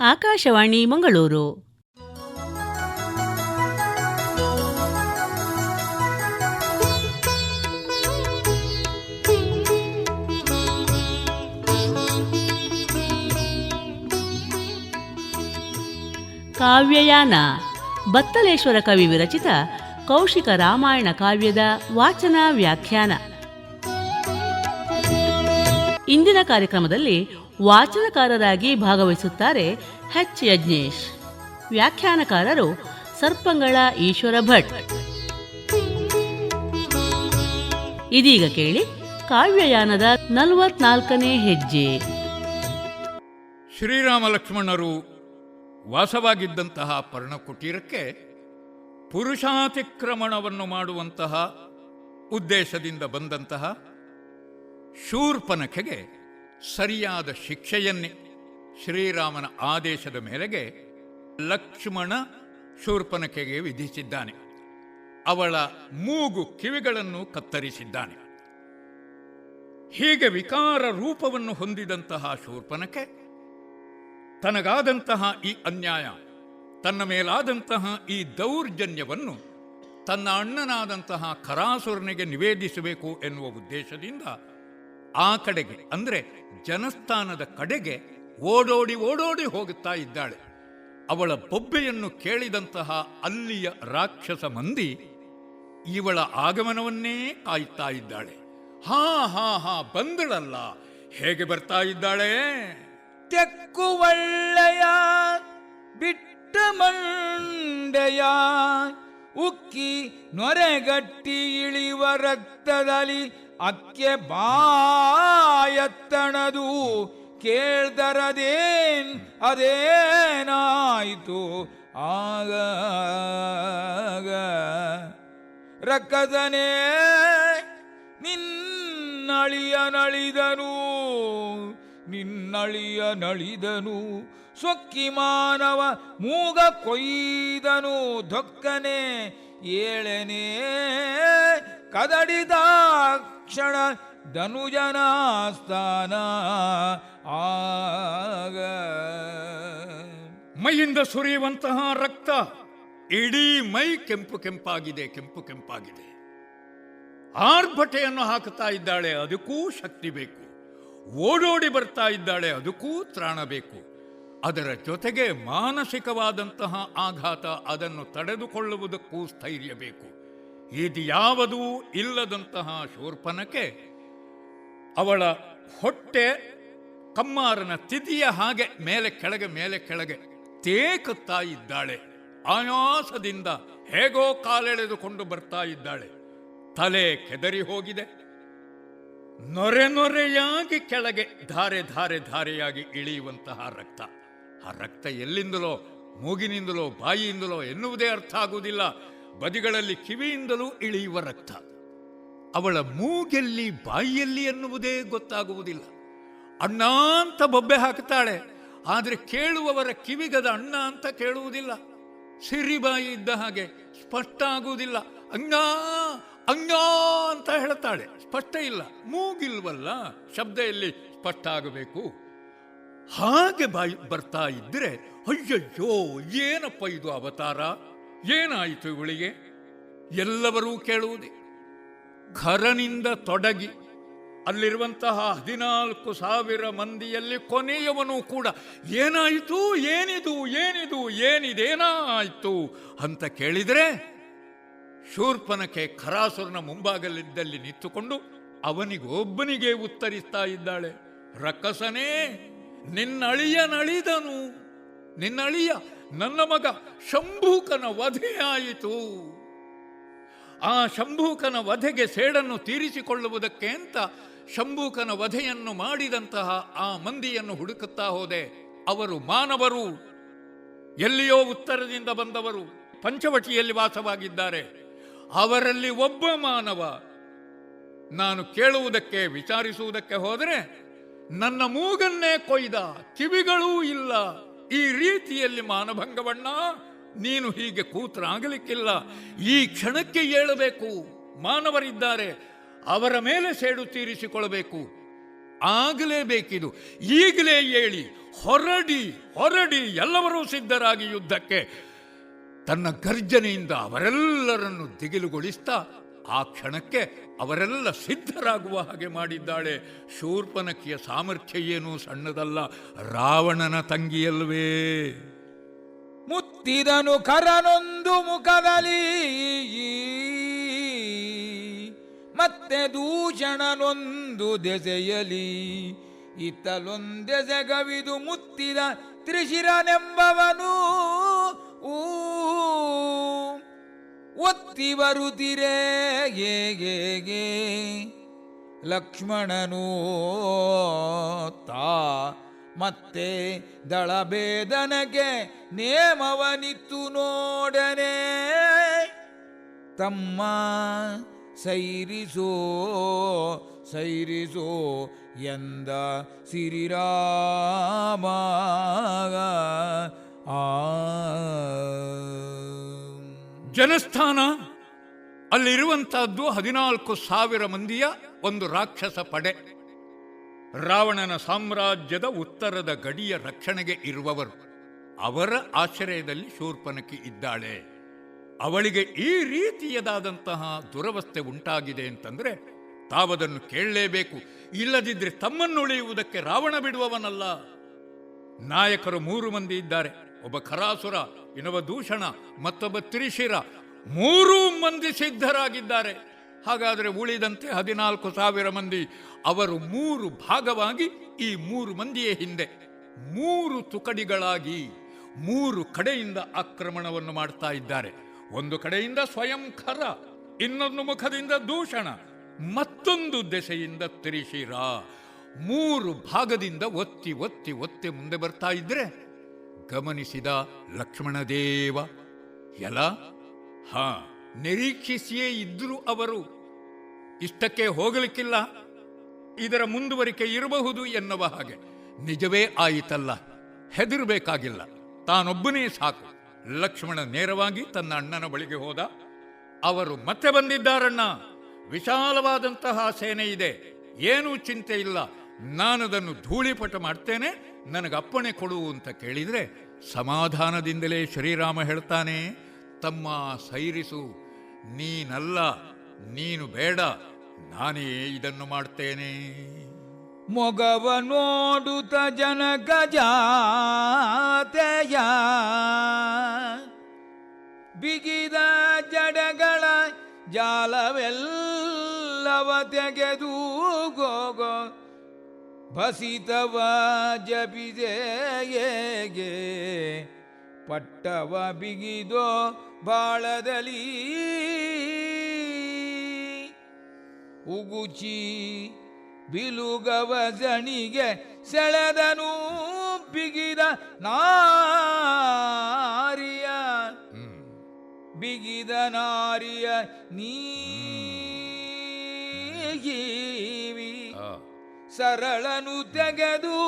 ಆಕಾಶವಾಣಿ ಮಂಗಳೂರು. ಕಾವ್ಯಯಾನ ಬತ್ತಲೇಶ್ವರ ಕವಿ ವಿರಚಿತ ಕೌಶಿಕ ರಾಮಾಯಣ ಕಾವ್ಯದ ವಾಚನ ವ್ಯಾಖ್ಯಾನ. ಇಂದಿನ ಕಾರ್ಯಕ್ರಮದಲ್ಲಿ ವಾಚನಕಾರರಾಗಿ ಭಾಗವಹಿಸುತ್ತಾರೆ ಎಚ್ ಯಜ್ಞೇಶ್. ವ್ಯಾಖ್ಯಾನಕಾರರು ಸರ್ಪಂಗಳ ಈಶ್ವರ ಭಟ್. ಇದೀಗ ಕೇಳಿ ಕಾವ್ಯಯಾನದ 44ನೇ ಹೆಜ್ಜೆ. ಶ್ರೀರಾಮ ಲಕ್ಷ್ಮಣರು ವಾಸವಾಗಿದ್ದಂತಹ ಪರ್ಣಕುಟೀರಕ್ಕೆ ಪುರುಷಾತಿಕ್ರಮಣವನ್ನು ಮಾಡುವಂತಹ ಉದ್ದೇಶದಿಂದ ಬಂದಂತಹ ಶೂರ್ಪನಖೆಗೆ ಸರಿಯಾದ ಶಿಕ್ಷೆಯನ್ನೇ ಶ್ರೀರಾಮನ ಆದೇಶದ ಮೇರೆಗೆ ಲಕ್ಷ್ಮಣ ಶೂರ್ಪನಖೆಗೆ ವಿಧಿಸಿದ್ದಾನೆ. ಅವಳ ಮೂಗು ಕಿವಿಗಳನ್ನು ಕತ್ತರಿಸಿದ್ದಾನೆ. ಹೀಗೆ ವಿಕಾರ ರೂಪವನ್ನು ಹೊಂದಿದಂತಹ ಶೂರ್ಪನಖೆ ತನಗಾದಂತಹ ಈ ಅನ್ಯಾಯ, ತನ್ನ ಮೇಲಾದಂತಹ ಈ ದೌರ್ಜನ್ಯವನ್ನು ತನ್ನ ಅಣ್ಣನಾದಂತಹ ಖರಾಸುರನಿಗೆ ನಿವೇದಿಸಬೇಕು ಎನ್ನುವ ಉದ್ದೇಶದಿಂದ ಆ ಕಡೆಗೆ, ಅಂದರೆ ಜನಸ್ಥಾನದ ಕಡೆಗೆ ಓಡೋಡಿ ಓಡೋಡಿ ಹೋಗುತ್ತಾ ಇದ್ದಾಳೆ. ಅವಳ ಬೊಬ್ಬೆಯನ್ನು ಕೇಳಿದಂತಹ ಅಲ್ಲಿಯ ರಾಕ್ಷಸ ಮಂದಿ ಇವಳ ಆಗಮನವನ್ನೇ ಕಾಯುತ್ತಾ ಇದ್ದಾಳೆ. ಹಾ ಹಾ ಹಾ ಬಂದಳಲ್ಲ, ಹೇಗೆ ಬರ್ತಾ ಇದ್ದಾಳೆ? ತೆಕ್ಕು ಒಳ್ಳೆಯ ಬಿಟ್ಟ ಮಂಡೆಯ ಉಕ್ಕಿ ನೊರೆಗಟ್ಟಿ ಇಳಿವ ರಕ್ತದಲ್ಲಿ ಅಕ್ಕೆ ಬಾಯತ್ತಣದು ಕೇಳ್ದರದೇನ್ ಅದೇನಾಯಿತು ಆಗ ರಕ್ಕದನೇ ನಿನ್ನಳಿಯ ನಳಿದನು ಸೊಕ್ಕಿ ಮಾನವ ಮೂಗ ಕೊಯ್ದನು ಧೊಕ್ಕನೆ ಏಳನೇ ಕದಡಿದ ಕ್ಷಣ ಧನುಜನ ಸ್ಥಾನ ಆಗ. ಮೈಯಿಂದ ಸುರಿಯುವಂತಹ ರಕ್ತ, ಇಡೀ ಮೈ ಕೆಂಪು ಕೆಂಪಾಗಿದೆ. ಆರ್ಭಟೆಯನ್ನು ಹಾಕುತ್ತಾ ಇದ್ದಾಳೆ, ಅದಕ್ಕೂ ಶಕ್ತಿ ಬೇಕು. ಓಡೋಡಿ ಬರ್ತಾ ಇದ್ದಾಳೆ, ಅದಕ್ಕೂ ತ್ರಾಣ ಬೇಕು. ಅದರ ಜೊತೆಗೆ ಮಾನಸಿಕವಾದಂತಹ ಆಘಾತ, ಅದನ್ನು ತಡೆದುಕೊಳ್ಳುವುದಕ್ಕೂ ಸ್ಥೈರ್ಯ ಬೇಕು. ಇದು ಯಾವುದೂ ಇಲ್ಲದಂತಹ ಶೂರ್ಪನಖೆ ಅವಳ ಹೊಟ್ಟೆ ಕಮ್ಮಾರನ ತಿಥಿಯ ಹಾಗೆ ಮೇಲೆ ಕೆಳಗೆ ತೇಕುತ್ತಾ ಇದ್ದಾಳೆ. ಆಯಾಸದಿಂದ ಹೇಗೋ ಕಾಲೆಳೆದುಕೊಂಡು ಬರ್ತಾ ಇದ್ದಾಳೆ. ತಲೆ ಕೆದರಿ ಹೋಗಿದೆ. ನೊರೆಯಾಗಿ ಕೆಳಗೆ ಧಾರೆಯಾಗಿ ಇಳಿಯುವಂತಹ ರಕ್ತ. ಆ ರಕ್ತ ಎಲ್ಲಿಂದಲೋ, ಮೂಗಿನಿಂದಲೋ, ಬಾಯಿಯಿಂದಲೋ ಎನ್ನುವುದೇ ಅರ್ಥ ಆಗುವುದಿಲ್ಲ. ಬದಿಗಳಲ್ಲಿ ಕಿವಿಯಿಂದಲೂ ಇಳಿಯುವ ರಕ್ತ. ಅವಳ ಮೂಗೆಲ್ಲಿ, ಬಾಯಿಯಲ್ಲಿ ಎನ್ನುವುದೇ ಗೊತ್ತಾಗುವುದಿಲ್ಲ. ಅಣ್ಣ ಅಂತ ಬೊಬ್ಬೆ ಹಾಕ್ತಾಳೆ, ಆದರೆ ಕೇಳುವವರ ಕಿವಿಗದ ಅಣ್ಣ ಅಂತ ಕೇಳುವುದಿಲ್ಲ. ಸಿರಿಬಾಯಿ ಇದ್ದ ಹಾಗೆ ಸ್ಪಷ್ಟ ಆಗುವುದಿಲ್ಲ. ಅಣ್ಣ ಅಂತ ಹೇಳ್ತಾಳೆ, ಸ್ಪಷ್ಟ ಇಲ್ಲ. ಮೂಗಿಲ್ವಲ್ಲ, ಶಬ್ದ ಎಲ್ಲಿ ಸ್ಪಷ್ಟ ಆಗಬೇಕು? ಹಾಗೆ ಬಾಯಿ ಬರ್ತಾ ಇದ್ದರೆ ಅಯ್ಯಯ್ಯೋ ಏನಪ್ಪ ಇದು ಅವತಾರ, ಏನಾಯಿತು ಇವಳಿಗೆ? ಎಲ್ಲವರೂ ಕೇಳುವುದೇ. ಖರನಿಂದ ತೊಡಗಿ ಅಲ್ಲಿರುವಂತಹ 14,000 ಮಂದಿಯಲ್ಲಿ ಕೊನೆಯವನು ಕೂಡ ಏನಾಯಿತು, ಏನಿದೇನಾಯಿತು ಅಂತ ಕೇಳಿದರೆ ಶೂರ್ಪನಖೆ ಖರಾಸುರನ ಮುಂಭಾಗಲಿದ್ದಲ್ಲಿ ನಿಂತುಕೊಂಡು ಅವನಿಗೊಬ್ಬನಿಗೆ ಉತ್ತರಿಸ್ತಾ ಇದ್ದಾಳೆ. ರಕ್ಕಸನೇ, ನಿನ್ನಳಿಯ ನನ್ನ ಮಗ ಶಂಭೂಕನ ವಧೆಯಾಯಿತು. ಆ ಶಂಭೂಕನ ವಧೆಗೆ ಸೇಡನ್ನು ತೀರಿಸಿಕೊಳ್ಳುವುದಕ್ಕೆ ಅಂತ ಶಂಭೂಕನ ವಧೆಯನ್ನು ಮಾಡಿದಂತಹ ಆ ಮಂದಿಯನ್ನು ಹುಡುಕುತ್ತಾ ಹೋದೆ. ಅವರು ಮಾನವರು, ಎಲ್ಲಿಯೋ ಉತ್ತರದಿಂದ ಬಂದವರು, ಪಂಚವಟಿಯಲ್ಲಿ ವಾಸವಾಗಿದ್ದಾರೆ. ಅವರಲ್ಲಿ ಒಬ್ಬ ಮಾನವ. ನಾನು ಕೇಳುವುದಕ್ಕೆ, ವಿಚಾರಿಸುವುದಕ್ಕೆ ಹೋದರೆ ನನ್ನ ಮೂಗನ್ನೇ ಕೊಯ್ದ, ಕಿವಿಗಳೂ ಇಲ್ಲ. ಈ ರೀತಿಯಲ್ಲಿ ಮಾನಭಂಗವಣ್ಣ, ನೀನು ಹೀಗೆ ಕೂತರಾಗಲಿಕ್ಕಿಲ್ಲ. ಈ ಕ್ಷಣಕ್ಕೆ ಏಳಬೇಕು. ಮಾನವರಿದ್ದಾರೆ, ಅವರ ಮೇಲೆ ಸೇಡು ತೀರಿಸಿಕೊಳ್ಳಬೇಕು. ಆಗಲೇಬೇಕಿದು. ಈಗಲೇ ಹೇಳಿ ಹೊರಡಿ ಹೊರಡಿ ಎಲ್ಲವರೂ ಸಿದ್ಧರಾಗಿ ಯುದ್ಧಕ್ಕೆ. ತನ್ನ ಗರ್ಜನೆಯಿಂದ ಅವರೆಲ್ಲರನ್ನು ದಿಗಿಲುಗೊಳಿಸ್ತಾ ಆ ಕ್ಷಣಕ್ಕೆ ಅವರೆಲ್ಲ ಸಿದ್ಧರಾಗುವ ಹಾಗೆ ಮಾಡಿದ್ದಾಳೆ. ಶೂರ್ಪನಖಿಯ ಸಾಮರ್ಥ್ಯ ಏನೂ ಸಣ್ಣದಲ್ಲ, ರಾವಣನ ತಂಗಿಯಲ್ವೇ. ಮುತ್ತಿದನು ಕರನೊಂದು ಮುಖದಲ್ಲಿ, ಮತ್ತೆ ದೂಷಣನೊಂದು ದೆಸೆಯಲಿ, ಇತ್ತಲೊಂದೆಸೆಗವಿದು ಮುತ್ತಿದ ತ್ರಿಶಿರನೆಂಬವನು ಒತ್ತಿ ಬರುತ್ತಿರೇ ಗೆ ಲಕ್ಷ್ಮಣನು ತಾ ಮತ್ತೆ ದಳಭೇದನಗೆ ನೇಮವನಿತ್ತು ನೋಡನೆ. ತಮ್ಮ ಸೈರಿಸೋ ಸೈರಿಸೋ ಎಂದ ಸಿರಿರಾಮ. ಜನಸ್ಥಾನ ಅಲ್ಲಿರುವಂತಹದ್ದು 14,000 ಮಂದಿಯ ಒಂದು ರಾಕ್ಷಸ ಪಡೆ. ರಾವಣನ ಸಾಮ್ರಾಜ್ಯದ ಉತ್ತರದ ಗಡಿಯ ರಕ್ಷಣೆಗೆ ಇರುವವರು. ಅವರ ಆಶ್ರಯದಲ್ಲಿ ಶೂರ್ಪನಖಿ ಇದ್ದಾಳೆ. ಅವಳಿಗೆ ಈ ರೀತಿಯದಾದಂತಹ ದುರವಸ್ಥೆ ಉಂಟಾಗಿದೆ ಅಂತಂದ್ರೆ ತಾವದನ್ನು ಕೇಳಲೇಬೇಕು. ಇಲ್ಲದಿದ್ದರೆ ತಮ್ಮನ್ನುಳಿಯುವುದಕ್ಕೆ ರಾವಣ ಬಿಡುವವನಲ್ಲ. ನಾಯಕರು 3 ಮಂದಿ ಇದ್ದಾರೆ. ಒಬ್ಬ ಖರಾಸುರ, ಇನ್ನೊಬ್ಬ ದೂಷಣ, ಮತ್ತೊಬ್ಬ ತ್ರಿಶಿರ. 3 ಮಂದಿ ಸಿದ್ಧರಾಗಿದ್ದಾರೆ. ಹಾಗಾದರೆ ಉಳಿದಂತೆ 14,000 ಮಂದಿ. ಅವರು 3 ಭಾಗವಾಗಿ ಈ 3 ಮಂದಿಯ ಹಿಂದೆ 3 ತುಕಡಿಗಳಾಗಿ 3 ಕಡೆಯಿಂದ ಆಕ್ರಮಣವನ್ನು ಮಾಡ್ತಾ ಇದ್ದಾರೆ. ಒಂದು ಕಡೆಯಿಂದ ಸ್ವಯಂ ಖರ, ಇನ್ನೊಂದು ಮುಖದಿಂದ ದೂಷಣ, ಮತ್ತೊಂದು ದೆಸೆಯಿಂದ ತ್ರಿಶಿರ. 3 ಭಾಗದಿಂದ ಒತ್ತಿ ಒತ್ತಿ ಒತ್ತಿ ಮುಂದೆ ಬರ್ತಾ ಇದ್ರೆ ಗಮನಿಸಿದ ಲಕ್ಷ್ಮಣದೇವ, ಎಲ ನಿರೀಕ್ಷಿಸಿಯೇ ಇದ್ದರು ಅವರು. ಇಷ್ಟಕ್ಕೆ ಹೋಗಲಿಕ್ಕಿಲ್ಲ, ಇದರ ಮುಂದುವರಿಕೆ ಇರಬಹುದು ಎನ್ನುವ ಹಾಗೆ. ನಿಜವೇ ಆಯಿತಲ್ಲ, ಹೆದರಬೇಕಾಗಿಲ್ಲ, ತಾನೊಬ್ಬನೇ ಸಾಕು. ಲಕ್ಷ್ಮಣ ನೇರವಾಗಿ ತನ್ನ ಅಣ್ಣನ ಬಳಿಗೆ ಹೋದ. ಅವರು ಮತ್ತೆ ಬಂದಿದ್ದಾರಣ್ಣ, ವಿಶಾಲವಾದಂತಹ ಸೇನೆ ಇದೆ, ಏನೂ ಚಿಂತೆ ಇಲ್ಲ, ನಾನದನ್ನು ಧೂಳಿಪಟ ಮಾಡ್ತೇನೆ, ನನಗೆ ಅಪ್ಪಣೆ ಕೊಡು ಅಂತ ಕೇಳಿದರೆ ಸಮಾಧಾನದಿಂದಲೇ ಶ್ರೀರಾಮ ಹೇಳ್ತಾನೆ, ತಮ್ಮ ಸೈರಿಸು, ನೀನಲ್ಲ, ನೀನು ಬೇಡ, ನಾನೇ ಇದನ್ನು ಮಾಡ್ತೇನೆ. ಮೊಗವ ನೋಡುತ್ತ ಜನಕ ಜಾತೆಯ ಬಿಗಿದ ಜಡಗಳ ಜಾಲವೆಲ್ಲವ ತೆಗೆದು ಗೋಗೋ ಭಸಿತವ ಜಪಿದೆಯೇಗೆ ಪಟ್ಟವ ಬಿಗಿದೋ ಬಾಳದಲ್ಲಿ ಉಗುಚಿ ಬಿಲುಗವ ಜಣಿಗೆ ಸೆಳೆದನು ಬಿಗಿದ ನಾರಿಯ ಬಿಗಿದ ನಾರಿಯ ನೀವಿ ಸರಳನು ತೆಗೆದು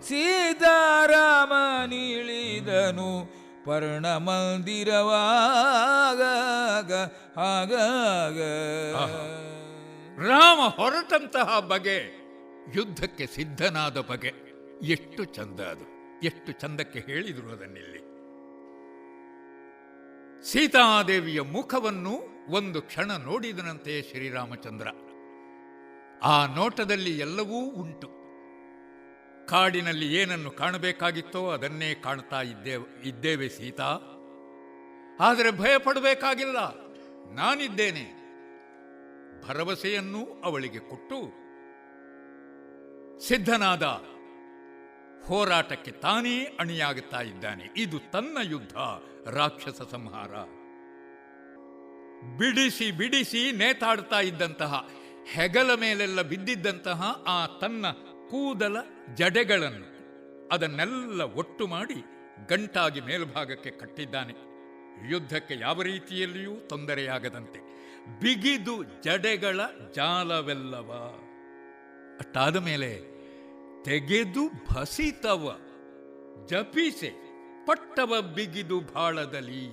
ಸೀತಾರಾಮ ನಿಳಿದನು ಪರ್ಣಮಂದಿರವಾಗ ಆಗಾಗ. ರಾಮ ಹೊರಟಂತಹ ಬಗೆ, ಯುದ್ಧಕ್ಕೆ ಸಿದ್ಧನಾದ ಬಗೆ ಎಷ್ಟು ಚಂದ ಅದು, ಎಷ್ಟು ಚಂದಕ್ಕೆ ಹೇಳಿದರು ಅದನ್ನಿಲ್ಲಿ. ಸೀತಾದೇವಿಯ ಮುಖವನ್ನು ಒಂದು ಕ್ಷಣ ನೋಡಿದನಂತೆ ಶ್ರೀರಾಮಚಂದ್ರ. ಆ ನೋಟದಲ್ಲಿ ಎಲ್ಲವೂ ಉಂಟು. ಕಾಡಿನಲ್ಲಿ ಏನನ್ನು ಕಾಣಬೇಕಾಗಿತ್ತೋ ಅದನ್ನೇ ಕಾಣ್ತಾ ಇದ್ದೇವೆ ಸೀತಾ. ಆದರೆ ಭಯ ಪಡಬೇಕಾಗಿಲ್ಲ, ನಾನಿದ್ದೇನೆ. ಭರವಸೆಯನ್ನೂ ಅವಳಿಗೆ ಕೊಟ್ಟು ಸಿದ್ಧನಾದ ಹೋರಾಟಕ್ಕೆ ತಾನೇ ಅಣಿಯಾಗುತ್ತಾ ಇದ್ದಾನೆ. ಇದು ತನ್ನ ಯುದ್ಧ, ರಾಕ್ಷಸ ಸಂಹಾರ. ಬಿಡಿಸಿ ಬಿಡಿಸಿ ನೇತಾಡ್ತಾ ಇದ್ದಂತಹ, ಹೆಗಲ ಮೇಲೆಲ್ಲ ಬಿದ್ದಿದ್ದಂತಹ ಆ ತನ್ನ ಕೂದಲ ಜಡೆಗಳನ್ನು ಅದನ್ನೆಲ್ಲ ಒಟ್ಟು ಮಾಡಿ ಗಂಟಾಗಿ ಮೇಲ್ಭಾಗಕ್ಕೆ ಕಟ್ಟಿದ್ದಾನೆ. ಯುದ್ಧಕ್ಕೆ ಯಾವ ರೀತಿಯಲ್ಲಿಯೂ ತೊಂದರೆಯಾಗದಂತೆ ಬಿಗಿದು ಜಡೆಗಳ ಜಾಲವೆಲ್ಲವ. ಅಷ್ಟಾದ ಮೇಲೆ ತೆಗೆದು ಭಸಿತವ ಜಪಿಸೆ ಪಟ್ಟವ ಬಿಗಿದು ಬಾಳದಲ್ಲಿ.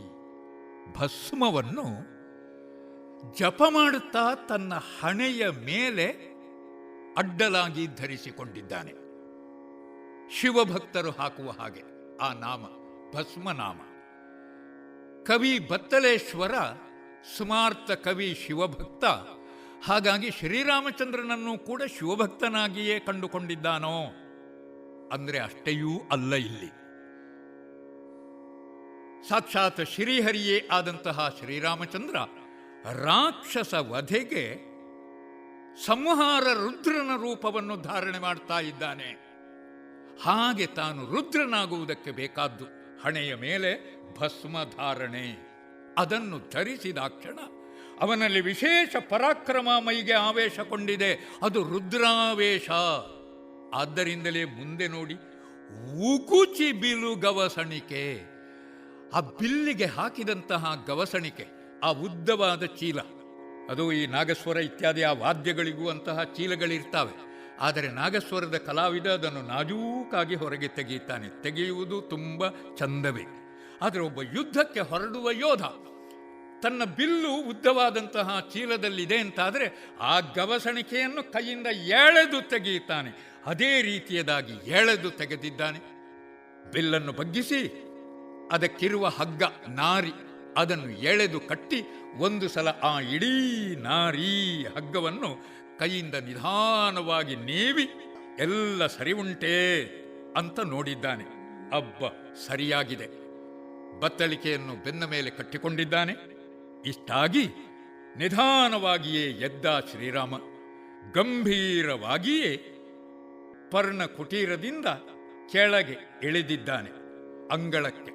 ಭಸ್ಮವನ್ನು ಜಪ ಮಾಡುತ್ತಾ ತನ್ನ ಹಣೆಯ ಮೇಲೆ ಅಡ್ಡಲಾಗಿ ಧರಿಸಿಕೊಂಡಿದ್ದಾನೆ. ಶಿವಭಕ್ತರು ಹಾಕುವ ಹಾಗೆ ಆ ನಾಮ ಭಸ್ಮನಾಮ. ಕವಿ ಬತ್ತಲೇಶ್ವರ ಸ್ಮಾರ್ತ ಕವಿ ಶಿವಭಕ್ತ. ಹಾಗಾಗಿ ಶ್ರೀರಾಮಚಂದ್ರನನ್ನು ಕೂಡ ಶಿವಭಕ್ತನಾಗಿಯೇ ಕಂಡುಕೊಂಡಿದ್ದಾನೋ ಅಂದರೆ ಅಷ್ಟೆಯೂ ಅಲ್ಲ. ಇಲ್ಲಿ ಸಾಕ್ಷಾತ್ ಶ್ರೀಹರಿಯೇ ಆದಂತಹ ಶ್ರೀರಾಮಚಂದ್ರ ರಾಕ್ಷಸ ವಧೆಗೆ ಸಂಹಾರ ರುದ್ರನ ರೂಪವನ್ನು ಧಾರಣೆ ಮಾಡ್ತಾ ಇದ್ದಾನೆ. ಹಾಗೆ ತಾನು ರುದ್ರನಾಗುವುದಕ್ಕೆ ಬೇಕಾದ್ದು ಹಣೆಯ ಮೇಲೆ ಭಸ್ಮ ಧಾರಣೆ. ಅದನ್ನು ಧರಿಸಿದಾಕ್ಷಣ ಅವನಲ್ಲಿ ವಿಶೇಷ ಪರಾಕ್ರಮ ಮೈಗೆ ಆವೇಶಗೊಂಡಿದೆ. ಅದು ರುದ್ರಾವೇಶ. ಆದ್ದರಿಂದಲೇ ಮುಂದೆ ನೋಡಿ, ಉಕುಚಿ ಬಿಲು ಗವಸಣಿಕೆ. ಆ ಬಿಲ್ಲಿಗೆ ಹಾಕಿದಂತಹ ಗವಸಣಿಕೆ, ಆ ಉದ್ದವಾದ ಚೀಲ, ಅದು ಈ ನಾಗಸ್ವರ ಇತ್ಯಾದಿ ಆ ವಾದ್ಯಗಳಿಗೂ ಅಂತಹ ಚೀಲಗಳಿರ್ತಾವೆ. ಆದರೆ ನಾಗಸ್ವರದ ಕಲಾವಿದ ಅದನ್ನು ನಾಜೂಕಾಗಿ ಹೊರಗೆ ತೆಗೆಯುತ್ತಾನೆ. ತೆಗೆಯುವುದು ತುಂಬ ಚಂದವೇ. ಆದರೆ ಒಬ್ಬ ಯುದ್ಧಕ್ಕೆ ಹೊರಡುವ ಯೋಧ ತನ್ನ ಬಿಲ್ಲು ಉದ್ದವಾದಂತಹ ಚೀಲದಲ್ಲಿದೆ ಅಂತಾದರೆ ಆ ಗವಸಣಿಕೆಯನ್ನು ಕೈಯಿಂದ ಎಳೆದು ತೆಗೆಯುತ್ತಾನೆ. ಅದೇ ರೀತಿಯದಾಗಿ ಎಳೆದು ತೆಗೆದಿದ್ದಾನೆ. ಬಿಲ್ಲನ್ನು ಬಗ್ಗಿಸಿ ಅದಕ್ಕಿರುವ ಹಗ್ಗ ನಾರಿ ಅದನ್ನು ಎಳೆದು ಕಟ್ಟಿ ಒಂದು ಸಲ ಆ ಇಡೀ ನಾರೀ ಹಗ್ಗವನ್ನು ಕೈಯಿಂದ ನಿಧಾನವಾಗಿ ನೇವಿ ಎಲ್ಲ ಸರಿ ಉಂಟೇ ಅಂತ ನೋಡಿದ್ದಾನೆ. ಅಬ್ಬ, ಸರಿಯಾಗಿದೆ. ಬತ್ತಳಿಕೆಯನ್ನು ಬೆನ್ನ ಮೇಲೆ ಕಟ್ಟಿಕೊಂಡಿದ್ದಾನೆ. ಇಷ್ಟಾಗಿ ನಿಧಾನವಾಗಿಯೇ ಎದ್ದ ಶ್ರೀರಾಮ. ಗಂಭೀರವಾಗಿಯೇ ಪರ್ಣ ಕುಟೀರದಿಂದ ಕೆಳಗೆ ಇಳಿದಿದ್ದಾನೆ ಅಂಗಳಕ್ಕೆ.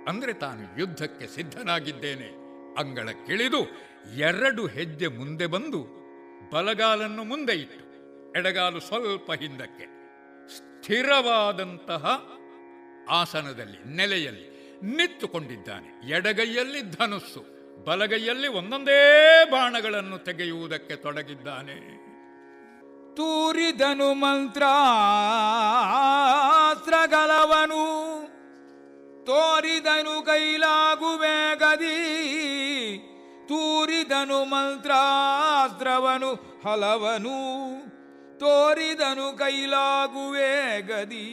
ಅಂದರೆ ತಾನು ಯುದ್ಧಕ್ಕೆ ಸಿದ್ಧನಾಗಿದ್ದೇನೆ ಅಂಗಳಕ್ಕಿಳಿದು 2 ಹೆಜ್ಜೆ ಮುಂದೆ ಬಂದು ಬಲಗಾಲನ್ನು ಮುಂದೆ ಇಟ್ಟು ಎಡಗಾಲು ಸ್ವಲ್ಪ ಹಿಂದಕ್ಕೆ ಸ್ಥಿರವಾದಂತಹ ಆಸನದಲ್ಲಿ ನೆಲೆಯಲ್ಲಿ ನಿಂತುಕೊಂಡಿದ್ದಾನೆ. ಎಡಗೈಯಲ್ಲಿ ಧನುಸ್ಸು, ಬಲಗೈಯಲ್ಲಿ ಒಂದೊಂದೇ ಬಾಣಗಳನ್ನು ತೆಗೆಯುವುದಕ್ಕೆ ತೊಡಗಿದ್ದಾನೆ. ತೂರಿದನು ಮಂತ್ರಾಸ್ತ್ರಗಳವನು, ತೋರಿದನು ಕೈಲಾಗುವೆ ಗದಿ. ತೂರಿದನು ಮಂತ್ರಾಸ್ತ್ರವನು ಹಲವನು, ತೋರಿದನು ಕೈಲಾಗುವೆ ಗದಿ.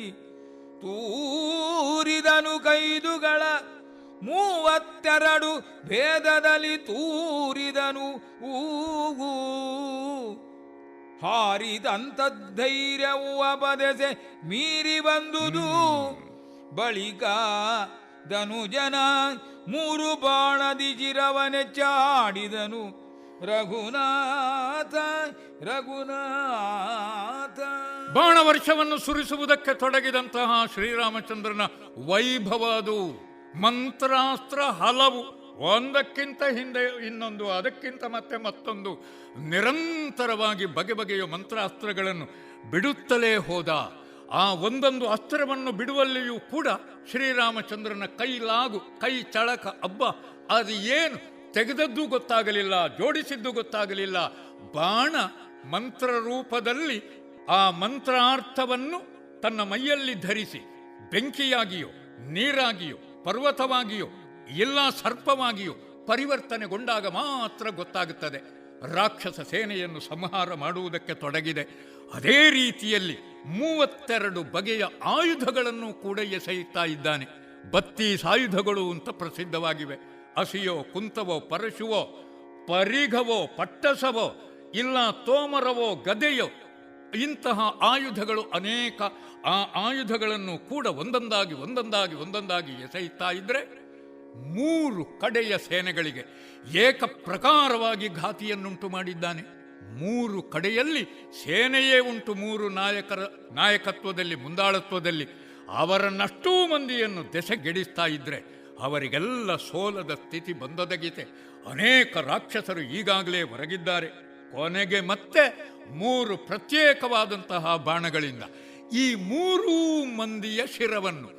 ತೂರಿದನು ಕೈದುಗಳ 32 ಭೇದದಲ್ಲಿ ತೂರಿದನು. ಹಾರಿದಂತಧೈರ್ಯವು ಅಪದೆಸೆ ಮೀರಿ ಬಂದುದು. ಬಳಿಕ ಧನುಜನ 3 ಬಾಣದಿ ಚಿರವನೆಚ್ಚಾಡಿದನು. ರಘುನಾಥ ರಘುನಾಥ. ಬಾಣವರ್ಷವನ್ನು ಸುರಿಸುವುದಕ್ಕೆ ತೊಡಗಿದಂತಹ ಶ್ರೀರಾಮಚಂದ್ರನ ವೈಭವ ಅದು. ಮಂತ್ರಾಸ್ತ್ರ ಹಲವು, ಒಂದಕ್ಕಿಂತ ಹಿಂದೆ ಇನ್ನೊಂದು, ಅದಕ್ಕಿಂತ ಮತ್ತೆ ಮತ್ತೊಂದು, ನಿರಂತರವಾಗಿ ಬಗೆ ಬಗೆಯ ಮಂತ್ರಾಸ್ತ್ರಗಳನ್ನು ಬಿಡುತ್ತಲೇ ಹೋದ. ಆ ಒಂದೊಂದು ಅಸ್ತ್ರವನ್ನು ಬಿಡುವಲ್ಲಿಯೂ ಕೂಡ ಶ್ರೀರಾಮಚಂದ್ರನ ಕೈಲಾಗು, ಕೈ ಚಳಕ. ಅಬ್ಬ, ಅದು ಏನು ತೆಗೆದದ್ದು ಗೊತ್ತಾಗಲಿಲ್ಲ, ಜೋಡಿಸಿದ್ದು ಗೊತ್ತಾಗಲಿಲ್ಲ. ಬಾಣ ಮಂತ್ರ ರೂಪದಲ್ಲಿ ಆ ಮಂತ್ರಾರ್ಥವನ್ನು ತನ್ನ ಮೈಯಲ್ಲಿ ಧರಿಸಿ ಬೆಂಕಿಯಾಗಿಯೋ, ನೀರಾಗಿಯೋ, ಪರ್ವತವಾಗಿಯೋ, ಎಲ್ಲ ಸರ್ಪವಾಗಿಯೋ ಪರಿವರ್ತನೆಗೊಂಡಾಗ ಮಾತ್ರ ಗೊತ್ತಾಗುತ್ತದೆ. ರಾಕ್ಷಸ ಸೇನೆಯನ್ನು ಸಂಹಾರ ಮಾಡುವುದಕ್ಕೆ ತೊಡಗಿದೆ. ಅದೇ ರೀತಿಯಲ್ಲಿ 32 ಬಗೆಯ ಆಯುಧಗಳನ್ನು ಕೂಡ ಎಸೆಯುತ್ತಾ ಇದ್ದಾನೆ. 32 ಆಯುಧಗಳು ಅಂತ ಪ್ರಸಿದ್ಧವಾಗಿವೆ. ಹಸಿಯೋ, ಕುಂತವೋ, ಪರಶುವೋ, ಪರಿಘವೋ, ಪಟ್ಟಸವೋ, ಇಲ್ಲ ತೋಮರವೋ, ಗದೆಯೋ, ಇಂತಹ ಆಯುಧಗಳು ಅನೇಕ. ಆ ಆಯುಧಗಳನ್ನು ಕೂಡ ಒಂದೊಂದಾಗಿ ಒಂದೊಂದಾಗಿ ಒಂದೊಂದಾಗಿ ಎಸೆಯುತ್ತಾ ಇದ್ರೆ 3 ಕಡೆಯ ಸೇನೆಗಳಿಗೆ ಏಕ ಪ್ರಕಾರವಾಗಿ ಘಾತಿಯನ್ನುಂಟು ಮಾಡಿದ್ದಾನೆ. 3 ಕಡೆಯಲ್ಲಿ ಸೇನೆಯೇ ಉಂಟು. 3 ನಾಯಕರ ನಾಯಕತ್ವದಲ್ಲಿ, ಮುಂದಾಳತ್ವದಲ್ಲಿ ಅವರನ್ನಷ್ಟೂ ಮಂದಿಯನ್ನು ದೆಸೆಗೆಡಿಸ್ತಾ ಇದ್ರೆ ಅವರಿಗೆಲ್ಲ ಸೋಲದ ಸ್ಥಿತಿ ಬಂದೊದಗಿದೆ. ಅನೇಕ ರಾಕ್ಷಸರು ಈಗಾಗಲೇ ಹೊರಗಿದ್ದಾರೆ. ಕೊನೆಗೆ ಮತ್ತೆ 3 ಪ್ರತ್ಯೇಕವಾದಂತಹ ಬಾಣಗಳಿಂದ ಈ 3 ಮಂದಿಯ ಶಿರವನ್ನು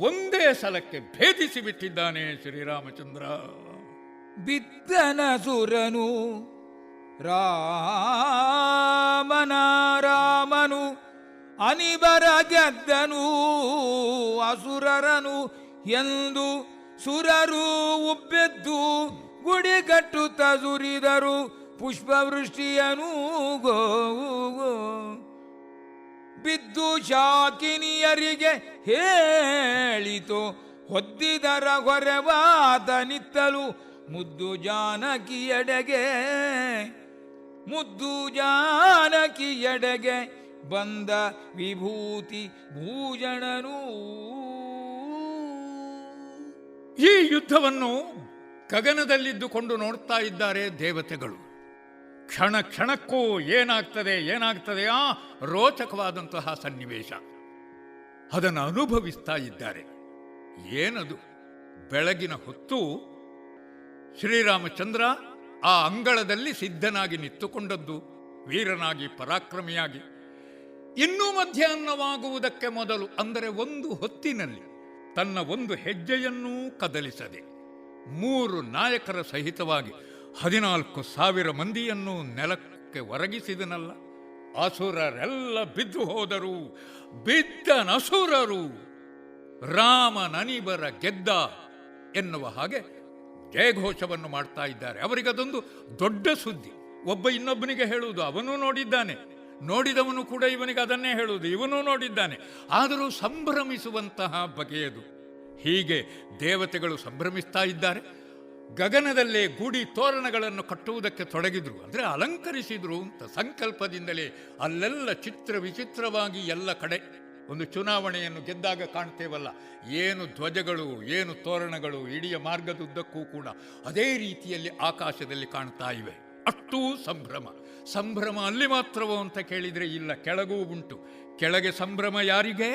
ಒಂದೇ ಸಲಕ್ಕೆ ಭೇದಿಸಿ ಬಿಟ್ಟಿದ್ದಾನೆ ಶ್ರೀರಾಮಚಂದ್ರ. ಬಿದ್ದನ ಸುರನು ರಾಮನು ಅನಿಬರ ಗೆದ್ದನು ಅಸುರರನು ಎಂದು ಸುರರು ಉಬ್ಬೆದ್ದು ಗುಡಿ ಕಟ್ಟುತ್ತ ಸುರಿದರು ಪುಷ್ಪವೃಷ್ಟಿಯನು. ಗೋ ಬಿದ್ದು ಶಾಕಿನಿಯರಿಗೆ ಹೇಳಿತು. ಹೊದ್ದಿದರ ಹೊರವಾದ ನಿತ್ತಲು ಮುದ್ದು ಜಾನಕಿಯಡೆಗೆ ಬಂದ ವಿಭೂತಿ ಭೂಷಣನು. ಈ ಯುದ್ಧವನ್ನು ಗಗನದಲ್ಲಿದ್ದುಕೊಂಡು ನೋಡ್ತಾ ಇದ್ದಾರೆ ದೇವತೆಗಳು. ಕ್ಷಣ ಕ್ಷಣಕ್ಕೂ ಏನಾಗ್ತದೆ ಆ ರೋಚಕವಾದಂತಹ ಸನ್ನಿವೇಶ ಅದನ್ನು ಅನುಭವಿಸ್ತಾ ಇದ್ದಾರೆ. ಏನದು? ಬೆಳಗಿನ ಹೊತ್ತು ಶ್ರೀರಾಮಚಂದ್ರ ಆ ಅಂಗಳದಲ್ಲಿ ಸಿದ್ಧನಾಗಿ ನಿಂತುಕೊಂಡದ್ದು, ವೀರನಾಗಿ ಪರಾಕ್ರಮಿಯಾಗಿ. ಇನ್ನೂ ಮಧ್ಯಾಹ್ನವಾಗುವುದಕ್ಕೆ ಮೊದಲು, ಅಂದರೆ ಒಂದು ಹೊತ್ತಿನಲ್ಲಿ ತನ್ನ ಒಂದು ಹೆಜ್ಜೆಯನ್ನೂ ಕದಲಿಸದೆ 3 ನಾಯಕರ ಸಹಿತವಾಗಿ 14,000 ಮಂದಿಯನ್ನು ನೆಲಕ್ಕೆ ಒರಗಿಸಿದನಲ್ಲ. ಅಸುರರೆಲ್ಲ ಬಿದ್ದು ಹೋದರು. ಬಿದ್ದನಸುರರು ರಾಮನನಿಬರ ಗೆದ್ದ ಎನ್ನುವ ಹಾಗೆ ಜಯಘೋಷವನ್ನು ಮಾಡ್ತಾ ಇದ್ದಾರೆ. ಅವರಿಗದೊಂದು ದೊಡ್ಡ ಸುದ್ದಿ. ಒಬ್ಬ ಇನ್ನೊಬ್ಬನಿಗೆ ಹೇಳುವುದು, ಅವನು ನೋಡಿದ್ದಾನೆ, ನೋಡಿದವನು ಕೂಡ ಇವನಿಗೆ ಅದನ್ನೇ ಹೇಳುವುದು, ಇವನು ನೋಡಿದ್ದಾನೆ. ಆದರೂ ಸಂಭ್ರಮಿಸುವಂತಹ ಬಗೆಯದು. ಹೀಗೆ ದೇವತೆಗಳು ಸಂಭ್ರಮಿಸ್ತಾ ಇದ್ದಾರೆ. ಗಗನದಲ್ಲೇ ಗುಡಿ ತೋರಣಗಳನ್ನು ಕಟ್ಟುವುದಕ್ಕೆ ತೊಡಗಿದ್ರು, ಅಂದರೆ ಅಲಂಕರಿಸಿದ್ರು ಅಂತ ಸಂಕಲ್ಪದಿಂದಲೇ. ಅಲ್ಲೆಲ್ಲ ಚಿತ್ರ ವಿಚಿತ್ರವಾಗಿ ಎಲ್ಲ ಕಡೆ ಒಂದು ಚುನಾವಣೆಯನ್ನು ಗೆದ್ದಾಗ ಕಾಣ್ತೇವಲ್ಲ, ಏನು ಧ್ವಜಗಳು, ಏನು ತೋರಣಗಳು, ಇಡೀ ಮಾರ್ಗದುದ್ದಕ್ಕೂ ಕೂಡ ಅದೇ ರೀತಿಯಲ್ಲಿ ಆಕಾಶದಲ್ಲಿ ಕಾಣ್ತಾ ಇವೆ. ಅಷ್ಟೂ ಸಂಭ್ರಮ ಅಲ್ಲಿ ಮಾತ್ರವೋ ಅಂತ ಕೇಳಿದರೆ ಇಲ್ಲ, ಕೆಳಗೂ ಉಂಟು. ಕೆಳಗೆ ಸಂಭ್ರಮ ಯಾರಿಗೆ?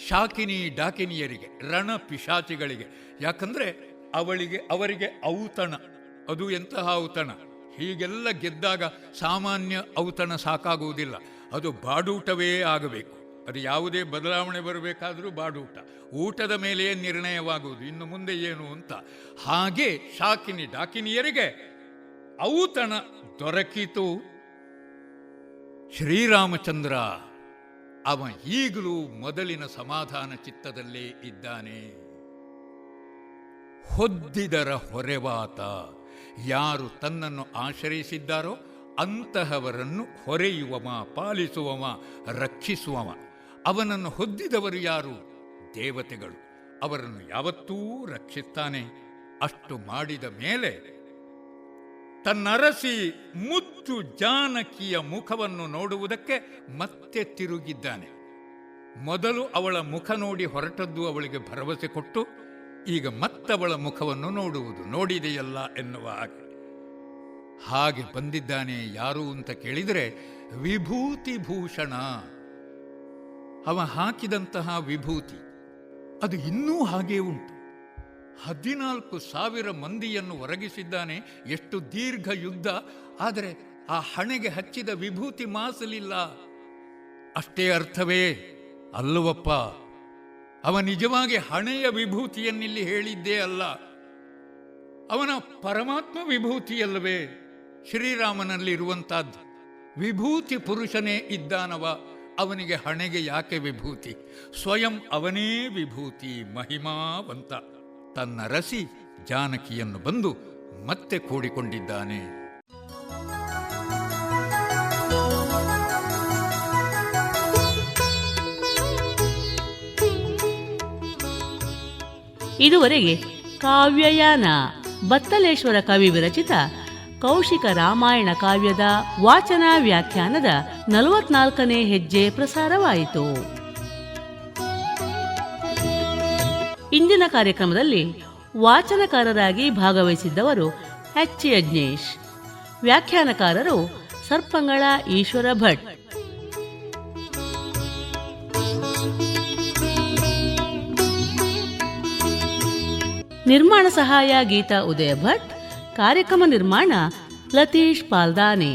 ಶಾಕಿನಿ ಡಾಕಿನಿಯರಿಗೆ, ರಣ ಪಿಶಾಚಿಗಳಿಗೆ. ಯಾಕಂದರೆ ಅವರಿಗೆ ಔತಣ. ಅದು ಎಂತಹ ಔತಣ? ಹೀಗೆಲ್ಲ ಗೆದ್ದಾಗ ಸಾಮಾನ್ಯ ಔತಣ ಸಾಕಾಗುವುದಿಲ್ಲ, ಅದು ಬಾಡೂಟವೇ ಆಗಬೇಕು. ಅದು ಯಾವುದೇ ಬದಲಾವಣೆ ಬರಬೇಕಾದರೂ ಬಾಡೂಟ, ಊಟದ ಮೇಲೆಯೇ ನಿರ್ಣಯವಾಗುವುದು, ಇನ್ನು ಮುಂದೆ ಏನು ಅಂತ. ಹಾಗೆ ಶಾಕಿನಿ ಡಾಕಿನಿಯರಿಗೆ ಔತಣ ದೊರಕಿತು. ಶ್ರೀರಾಮಚಂದ್ರ ಅವ ಈಗಲೂ ಮೊದಲಿನ ಸಮಾಧಾನ ಚಿತ್ತದಲ್ಲೇ ಇದ್ದಾನೆ. ಹೊದ್ದಿದರ ಹೊರೆವಾತ, ಯಾರು ತನ್ನನ್ನು ಆಶ್ರಯಿಸಿದ್ದಾರೋ ಅಂತಹವರನ್ನು ಹೊರೆಯುವವ, ಪಾಲಿಸುವವ, ರಕ್ಷಿಸುವವ. ಅವನನ್ನು ಹೊದ್ದಿದವರು ಯಾರು? ದೇವತೆಗಳು. ಅವರನ್ನು ಯಾವತ್ತೂ ರಕ್ಷಿಸ್ತಾನೆ. ಅಷ್ಟು ಮಾಡಿದ ಮೇಲೆ ತನ್ನರಸಿ ಮುದ್ದು ಜಾನಕಿಯ ಮುಖವನ್ನು ನೋಡುವುದಕ್ಕೆ ಮತ್ತೆ ತಿರುಗಿದ್ದಾನೆ. ಮೊದಲು ಅವಳ ಮುಖ ನೋಡಿ ಹೊರಟದ್ದು ಅವಳಿಗೆ ಭರವಸೆ ಕೊಟ್ಟು, ಈಗ ಮತ್ತವಳ ಮುಖವನ್ನು ನೋಡುವುದು, ನೋಡಿದೆಯಲ್ಲ ಎನ್ನುವ ಹಾಗೆ ಬಂದಿದ್ದಾನೆ. ಯಾರು ಅಂತ ಕೇಳಿದರೆ ವಿಭೂತಿ ಭೂಷಣ. ಅವ ಹಾಕಿದಂತಹ ವಿಭೂತಿ ಅದು ಇನ್ನೂ ಹಾಗೇ ಉಂಟು. 14,000 ಮಂದಿಯನ್ನು ಒರಗಿಸಿದ್ದಾನೆ. ಎಷ್ಟು ದೀರ್ಘ ಯುದ್ಧ, ಆದರೆ ಆ ಹಣೆಗೆ ಹಚ್ಚಿದ ವಿಭೂತಿ ಮಾಸಲಿಲ್ಲ. ಅಷ್ಟೇ ಅರ್ಥವೇ ಅಲ್ಲವಪ್ಪ. ಅವ ನಿಜವಾಗಿ ಹಣೆಯ ವಿಭೂತಿಯನ್ನಿಲ್ಲಿ ಹೇಳಿದ್ದೇ ಅಲ್ಲ, ಅವನ ಪರಮಾತ್ಮ ವಿಭೂತಿಯಲ್ಲವೇ ಶ್ರೀರಾಮನಲ್ಲಿರುವಂತಹದ್ದು. ವಿಭೂತಿ ಪುರುಷನೇ ಇದ್ದಾನವ, ಅವನಿಗೆ ಹಣೆಗೆ ಯಾಕೆ ವಿಭೂತಿ? ಸ್ವಯಂ ಅವನೇ ವಿಭೂತಿ, ಮಹಿಮಾವಂತ. ತನ್ನ ರಸಿ ಜಾನಕಿಯನ್ನು ಬಂದು ಮತ್ತೆ ಕೂಡಿಕೊಂಡಿದ್ದಾನೆ. ಇದುವರೆಗೆ ಕಾವ್ಯಯಾನ, ಬತ್ತಲೇಶ್ವರ ಕವಿ ವಿರಚಿತ ಕೌಶಿಕ ರಾಮಾಯಣ ಕಾವ್ಯದ ವಾಚನ ವ್ಯಾಖ್ಯಾನದ 44ನೇ ಹೆಜ್ಜೆ ಪ್ರಸಾರವಾಯಿತು. ಇಂದಿನ ಕಾರ್ಯಕ್ರಮದಲ್ಲಿ ವಾಚನಕಾರರಾಗಿ ಭಾಗವಹಿಸಿದ್ದವರು ಎಚ್ ಯಜ್ಞೇಶ್, ವ್ಯಾಖ್ಯಾನಕಾರರು ಸರ್ಪಂಗಳ ಈಶ್ವರ ಭಟ್. ನಿರ್ಮಾಣ ಸಹಾಯ ಗೀತಾ ಉದಯ ಭಟ್. ಕಾರ್ಯಕ್ರಮ ನಿರ್ಮಾಣ ಲತೀಶ್ ಪಾಲ್ದಾನೆ.